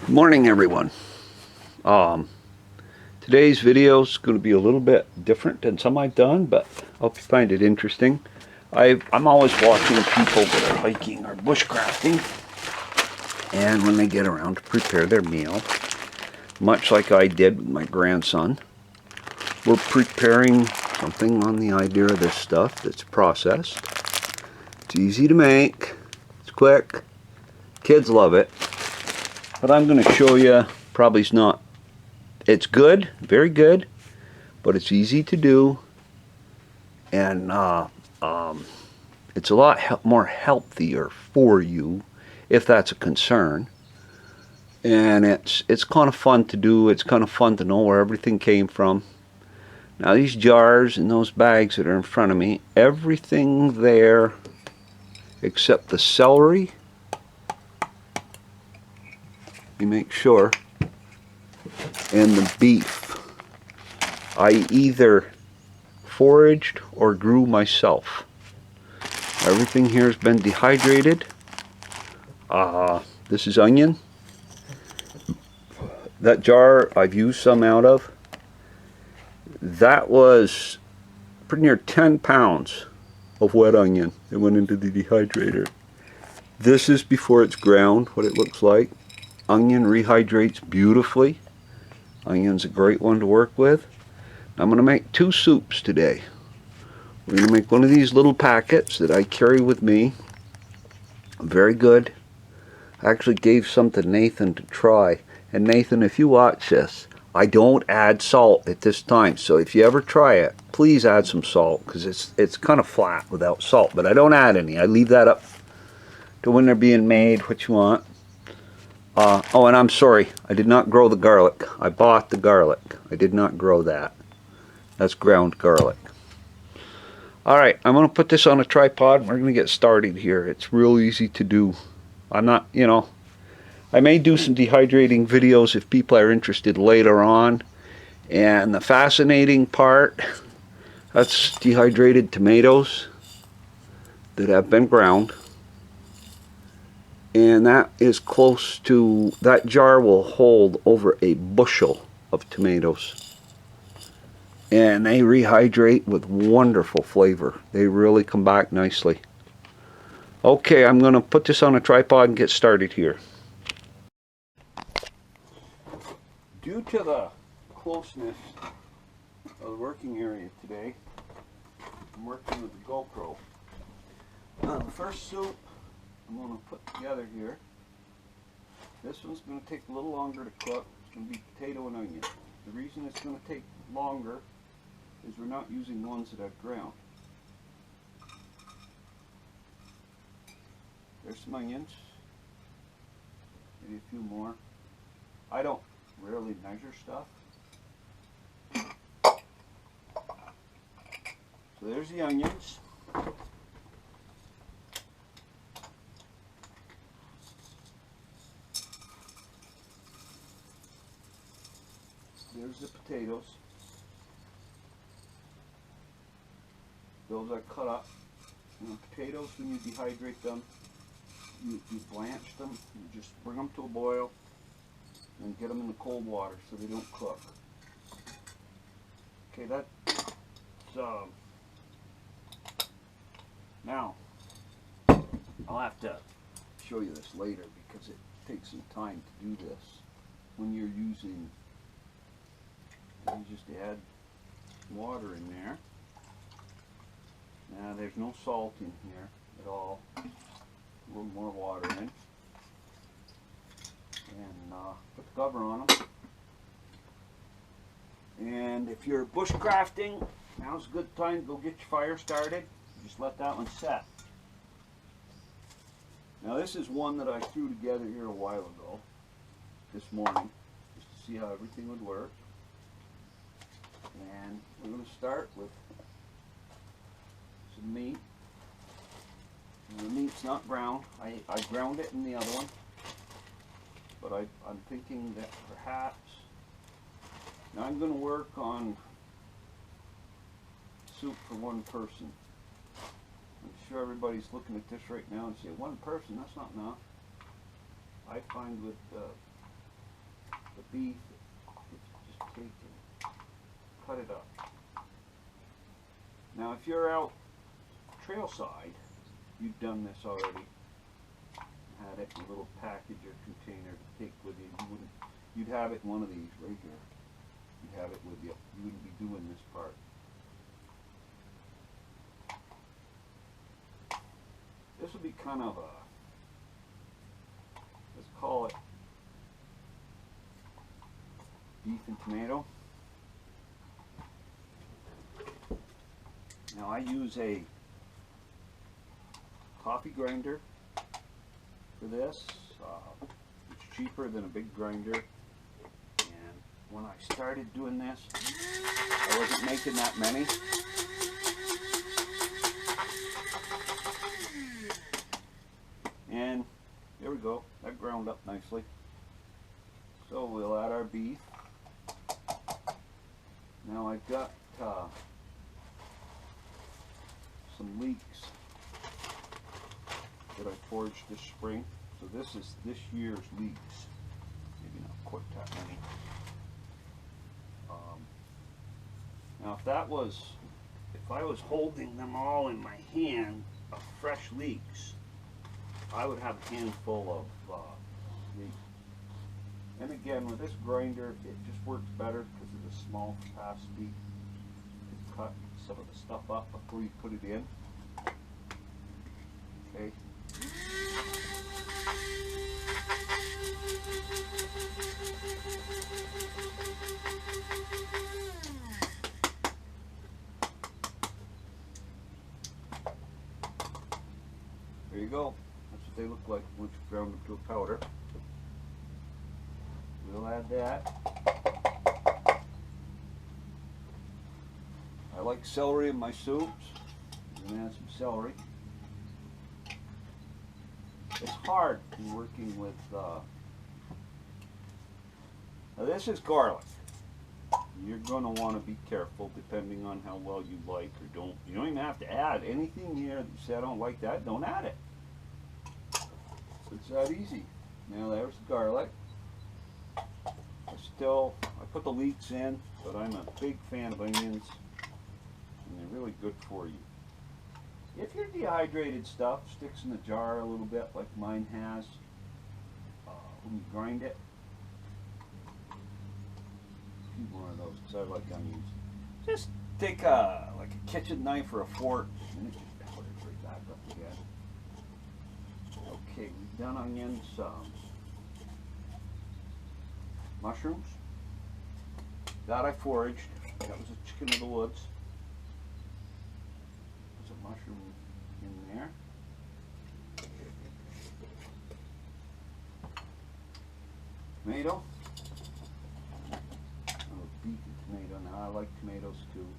Morning, everyone. Today's video is going to be a little bit different than some I've done, but I hope you find it interesting. I'm always watching people that are hiking or bushcrafting, and when they get around to prepare their meal, much like I did with my grandson, we're preparing something on the idea of this stuff that's processed. It's easy to make, it's quick, kids love it. But I'm going to show you, probably it's good, very good, but it's easy to do, and it's a lot more healthier for you, if that's a concern. And it's kind of fun to do, it's kind of fun to know where everything came from. Now these jars and those bags that are in front of me, everything there except the celery, you make sure, and the beef, I either foraged or grew myself. Everything here has been dehydrated. This is onion. That jar I've used some out of. That was pretty near 10 pounds of wet onion that went into the dehydrator. This is before it's ground, what it looks like. Onion rehydrates beautifully. Onion's a great one to work with. I'm going to make two soups today. We're going to make one of these little packets that I carry with me. Very good. I actually gave some to Nathan to try. And Nathan, if you watch this, I don't add salt at this time. So if you ever try it, please add some salt, because it's kind of flat without salt. But I don't add any. I leave that up to when they're being made, what you want. Oh, and I'm sorry, I did not grow the garlic. I bought the garlic. I did not grow that. That's ground garlic. Alright, I'm going to put this on a tripod. We're going to get started here. It's real easy to do. I'm not, I may do some dehydrating videos if people are interested later on. And the fascinating part, that's dehydrated tomatoes that have been ground. And that is close to, that jar will hold over a bushel of tomatoes. And they rehydrate with wonderful flavor. They really come back nicely. Okay, I'm going to put this on a tripod and get started here. Due to the closeness of the working area today, I'm working with the GoPro. Now the first soup I'm going to put together here. This one's going to take a little longer to cook. It's going to be potato and onion. The reason it's going to take longer is we're not using ones that I've ground. There's some onions. Maybe a few more. I don't rarely measure stuff. So there's the onions. There's the potatoes. Those I cut up. Potatoes, when you dehydrate them, you blanch them. You just bring them to a boil and get them in the cold water so they don't cook. Okay, that's now I'll have to show you this later because it takes some time to do this when you're using. You just add water in there. Now there's no salt in here at all. A little more water in. And put the cover on them. And if you're bushcrafting, now's a good time to go get your fire started. Just let that one set. Now this is one that I threw together here a while ago, this morning, just to see how everything would work. And we're going to start with some meat. And the meat's not ground. I ground it in the other one. But I'm thinking that perhaps, now I'm going to work on soup for one person. I'm sure everybody's looking at this right now and say, one person, that's not enough. I find with the beef, it's just taken. Cut it up. Now if you're out trailside, you've done this already. Had it in a little package or container to take with you. You'd have it in one of these right here. You'd have it with you. You wouldn't be doing this part. This would be kind of a, let's call it beef and tomato. Now I use a coffee grinder for this. It's cheaper than a big grinder. And when I started doing this, I wasn't making that many. And there we go, that ground up nicely. So we'll add our beef. Now I've got some leeks that I foraged this spring. So this is this year's leeks. Maybe not quite that many. Now if I was holding them all in my hand of fresh leeks, I would have a handful of leeks. And again, with this grinder, it just works better because of the small capacity. You cut some of the stuff up before you put it in. Okay. There you go. That's what they look like once you ground them to a powder. We'll add that. I like celery in my soups. I'm going to add some celery. It's hard in working with, now this is garlic. You're going to want to be careful depending on how well you like or don't. You don't even have to add anything here that you say I don't like that, don't add it. It's that easy. Now there's the garlic. I put the leeks in, but I'm a big fan of onions, and they're really good for you. If your dehydrated stuff sticks in the jar a little bit, like mine has, when you grind it, keep one of those because I like onions. Just take like a kitchen knife or a fork, and it just put it right back up again. Okay, we've done onions. Mushrooms. That I foraged. That was a chicken of the woods. There's a mushroom in there. Tomato. Oh, beef and tomato. Now I like tomatoes too.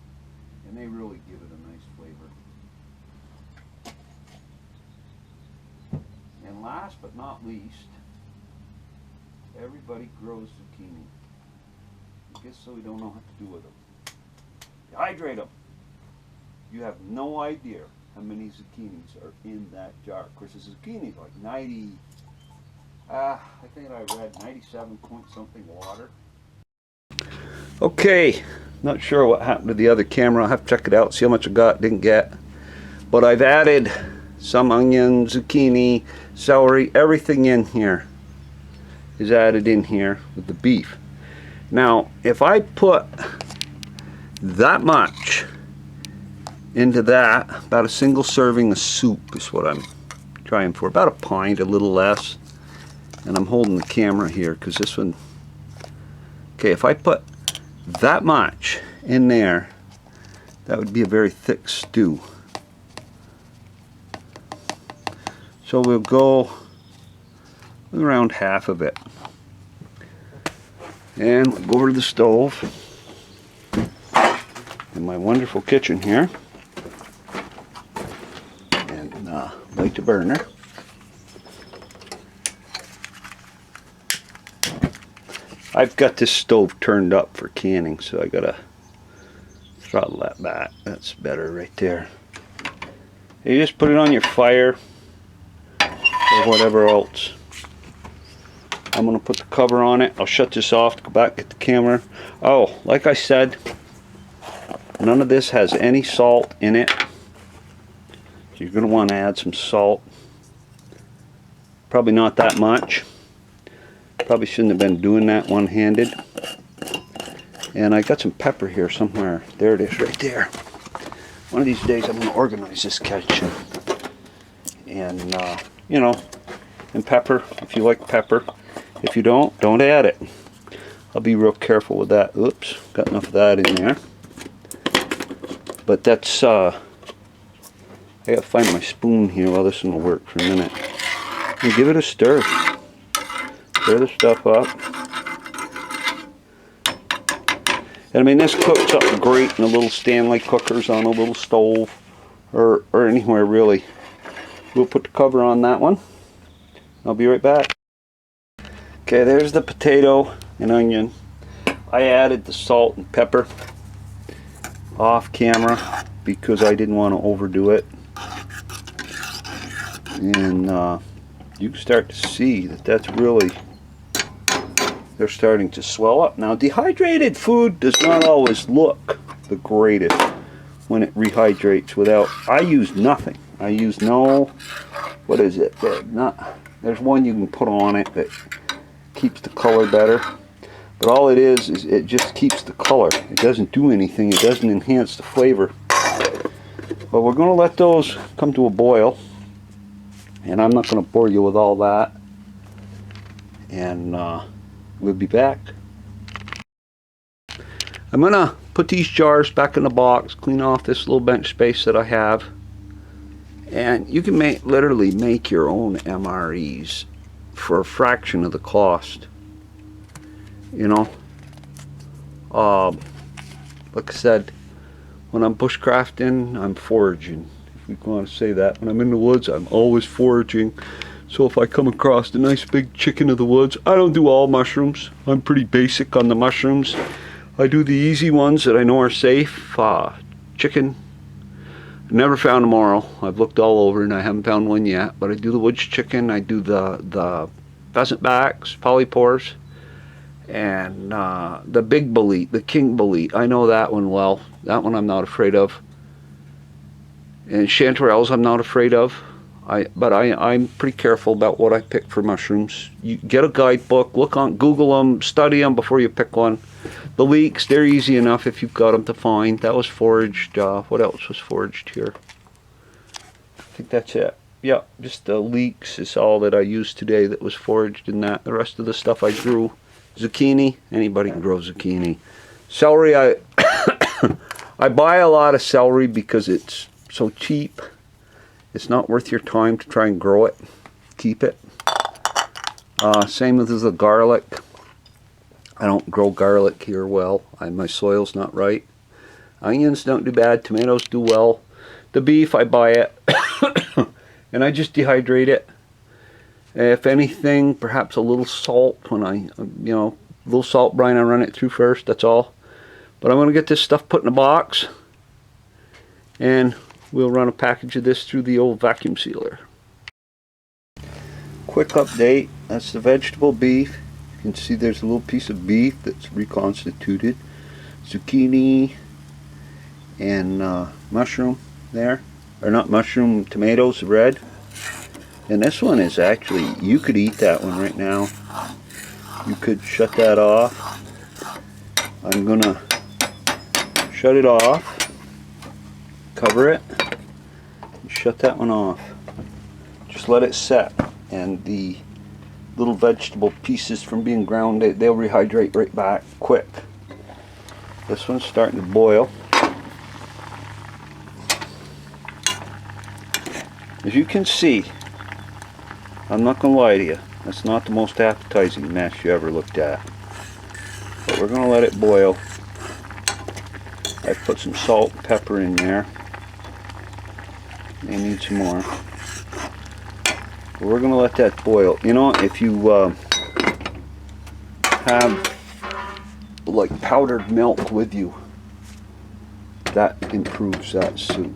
And they really give it a nice flavor. And last but not least, everybody grows zucchini. I guess so we don't know what to do with them. Dehydrate them. You have no idea how many zucchinis are in that jar. Of course, the zucchini is like 90, I think I read 97 point something water. Okay, not sure what happened to the other camera. I'll have to check it out, see how much I got, didn't get. But I've added some onion, zucchini, celery, everything in here is added in here with the beef. Now, if I put that much into that, about a single serving of soup is what I'm trying for. About a pint, a little less. And I'm holding the camera here because this one, okay, if I put that much in there, that would be a very thick stew. So we'll go around half of it. And we'll go over to the stove in my wonderful kitchen here and light the burner. I've got this stove turned up for canning, so I gotta throttle that back. That's better right there. You just put it on your fire or whatever else. I'm going to put the cover on it. I'll shut this off, go back, get the camera. Oh, like I said, none of this has any salt in it. So you're going to want to add some salt. Probably not that much. Probably shouldn't have been doing that one-handed. And I got some pepper here somewhere. There it is, right there. One of these days I'm going to organize this kitchen. And, you know, and pepper, if you like pepper. If you don't add it. I'll be real careful with that. Oops, got enough of that in there. But that's, I gotta find my spoon here while this one will work for a minute. And give it a stir. Stir the stuff up. And I mean, this cooks up great in the little Stanley cookers on a little stove. Or anywhere really. We'll put the cover on that one. I'll be right back. Okay, there's the potato and onion. I added the salt and pepper off camera because I didn't want to overdo it. And you can start to see that that's really, they're starting to swell up. Now, dehydrated food does not always look the greatest when it rehydrates without, I use nothing. I use no, what is it? There's one you can put on it that keeps the color better, but all it is it just keeps the color. It doesn't do anything. It doesn't enhance the flavor. But we're going to let those come to a boil, and I'm not going to bore you with all that, and we'll be back. I'm going to put these jars back in the box, clean off this little bench space that I have, and you can literally make your own MREs for a fraction of the cost, you know. Like I said, when I'm bushcrafting, I'm foraging, if we want to say that. When I'm in the woods, I'm always foraging. So if I come across a nice big chicken of the woods, I don't do all mushrooms. I'm pretty basic on the mushrooms. I do the easy ones that I know are safe. Chicken, never found a morel. I've looked all over and I haven't found one yet, but I do the woods chicken. I do the pheasant backs, polypores, and the big bolete, the king bolete. I know that one well. That one I'm not afraid of. And chanterelles I'm not afraid of. But I'm pretty careful about what I pick for mushrooms. You get a guidebook, Google them, study them before you pick one. The leeks, they're easy enough if you've got them to find. That was foraged. What else was foraged here? I think that's it. Yeah, just the leeks is all that I used today that was foraged in that. The rest of the stuff I grew. Zucchini, anybody can grow zucchini. Celery, I buy a lot of celery because it's so cheap. It's not worth your time to try and grow it. Keep it. Same with the garlic. I don't grow garlic here well. My soil's not right. Onions don't do bad. Tomatoes do well. The beef, I buy it. And I just dehydrate it. If anything, perhaps a little salt when a little salt brine, I run it through first. That's all. But I'm going to get this stuff put in a box. And we'll run a package of this through the old vacuum sealer. Quick update. That's the vegetable beef. You can see there's a little piece of beef that's reconstituted. Zucchini and mushroom there. Or not mushroom, tomatoes, red. And this one is actually, you could eat that one right now. You could shut that off. I'm gonna shut it off. Cover it. And shut that one off. Just let it set. And the little vegetable pieces from being ground, they'll rehydrate right back quick. This one's starting to boil. As you can see, I'm not going to lie to you, that's not the most appetizing mess you ever looked at. But we're going to let it boil. I put some salt and pepper in there. May need some more. But we're going to let that boil. You know, if you have like powdered milk with you, that improves that soup.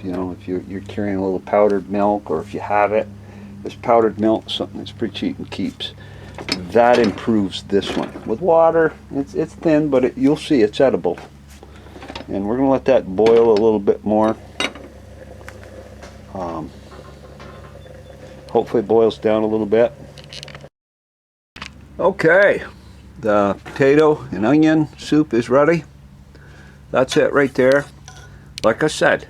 You know, if you're carrying a little powdered milk, or if you have it, this powdered milk is something that's pretty cheap and keeps. that improves this one. With water, it's thin, but you'll see it's edible. And we're going to let that boil a little bit more. Hopefully it boils down a little bit. Okay, the potato and onion soup is ready. That's it right there. Like I said,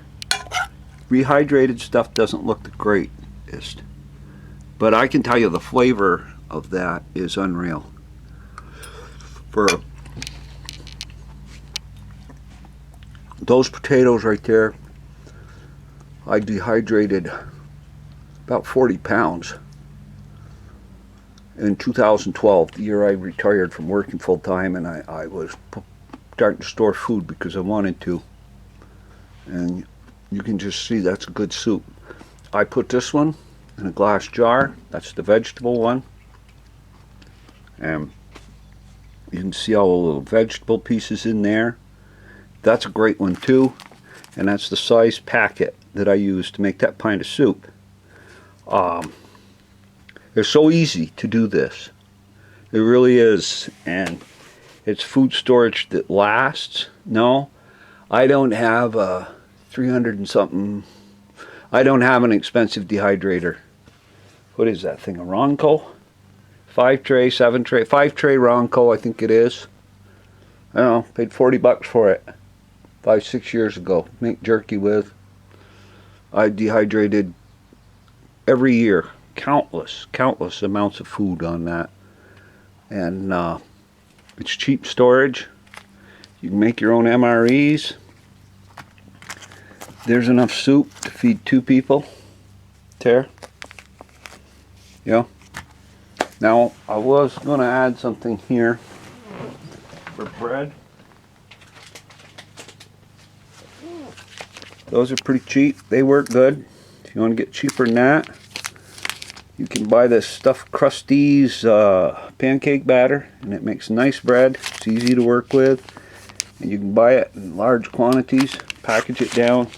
rehydrated stuff doesn't look the greatest, but I can tell you the flavor of that is unreal. For those potatoes right there, I dehydrated about 40 pounds in 2012, the year I retired from working full time, and I was starting to store food because I wanted to. And you can just see that's a good soup. I put this one in a glass jar. That's the vegetable one. And you can see all the little vegetable pieces in there. That's a great one too. And that's the size packet that I use to make that pint of soup. It's so easy to do this. It really is. And it's food storage that lasts. No, I don't have a 300 and something. I don't have an expensive dehydrator. What is that thing, a Ronco? 5 tray, 7 tray, 5 tray Ronco, I think it is. I don't know, paid 40 bucks for it 5-6 years ago. Make jerky with. I dehydrated every year countless amounts of food on that. And it's cheap storage. You can make your own MREs. There's enough soup to feed 2 people. There. Yeah. Now, I was going to add something here for bread. Those are pretty cheap. They work good. If you want to get cheaper than that, you can buy this stuffed Krusteaz pancake batter, and it makes nice bread. It's easy to work with, and you can buy it in large quantities, package it down.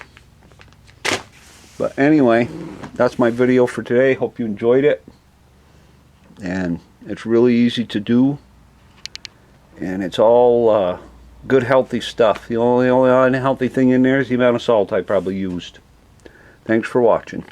But anyway, that's my video for today. Hope you enjoyed it. And it's really easy to do, and it's all good healthy stuff. The only unhealthy thing in there is the amount of salt I probably used. Thanks for watching.